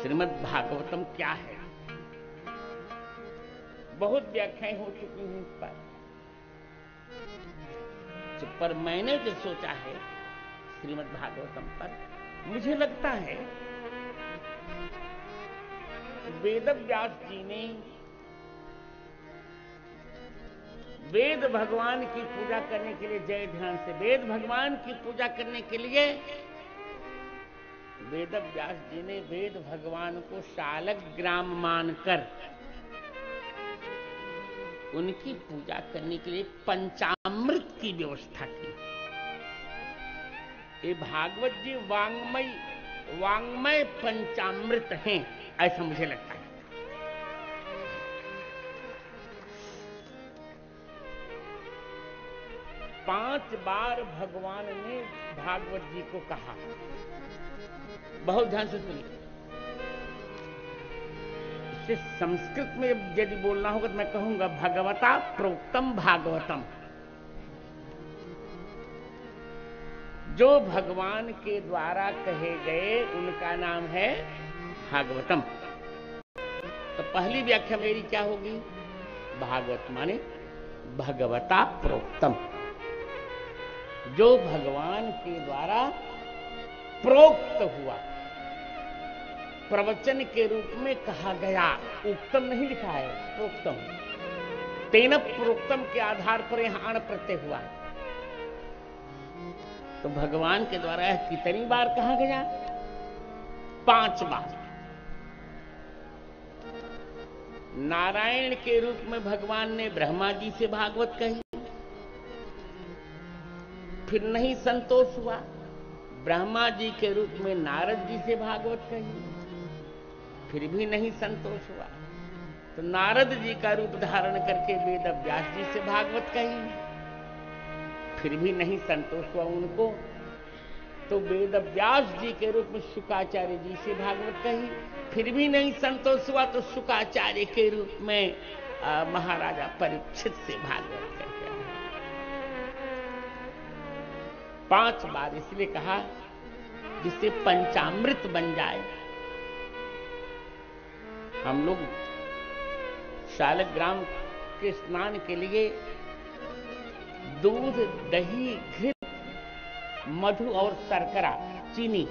श्रीमद् भागवतम क्या है? बहुत व्याख्याएं हो चुकी हैं इस पर मैंने जो सोचा है श्रीमद् भागवतम पर, मुझे लगता है वेद व्यास जी ने वेद भगवान की पूजा करने के लिए, जय ध्यान से, वेद भगवान की पूजा करने के लिए वेद व्यास जी ने वेद भगवान को शालग्राम मानकर उनकी पूजा करने के लिए पंचामृत की व्यवस्था की। ये भागवत जी वांग्मय पंचामृत हैं, ऐसा मुझे लगता है। 5 बार भगवान ने भागवत जी को कहा, बहुत ध्यान से सुनिए। इसे संस्कृत में यदि बोलना होगा तो मैं कहूंगा भगवता प्रोक्तम भागवतम। जो भगवान के द्वारा कहे गए उनका नाम है भागवतम। तो पहली व्याख्या मेरी क्या होगी? भागवत माने भगवता प्रोक्तम, जो भगवान के द्वारा प्रोक्त हुआ, प्रवचन के रूप में कहा गया। उक्तम नहीं लिखा है, प्रोक्तम। तेन प्रोक्तम के आधार पर यहां अण प्रत्यय हुआ। तो भगवान के द्वारा यह कितनी बार कहा गया? 5 बार। नारायण के रूप में भगवान ने ब्रह्मा जी से भागवत कही, फिर नहीं संतोष हुआ, ब्रह्मा जी के रूप में नारद जी से भागवत कही, फिर भी नहीं संतोष हुआ, तो नारद जी का रूप धारण करके वेद व्यास जी से भागवत कही, फिर भी नहीं संतोष हुआ उनको, तो वेद व्यास जी के रूप में शुकाचार्य जी से भागवत कही, फिर भी नहीं संतोष हुआ, तो शुकाचार्य के रूप में महाराजा परीक्षित से भागवत कही। 5 बार इसलिए कहा जिससे पंचामृत बन जाए। हम लोग शालग्राम के स्नान के लिए दूध, दही, घृत, मधु और शर्करा, चीनी,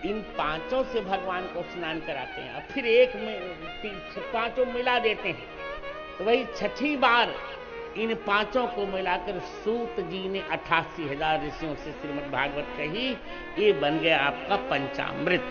इन 5 से भगवान को स्नान कराते हैं और फिर एक में 5 मिला देते हैं। तो वही 6ठी बार इन 5 को मिलाकर सूत जी ने 88,000 ऋषियों से श्रीमद् भागवत कही। ये बन गया आपका पंचामृत।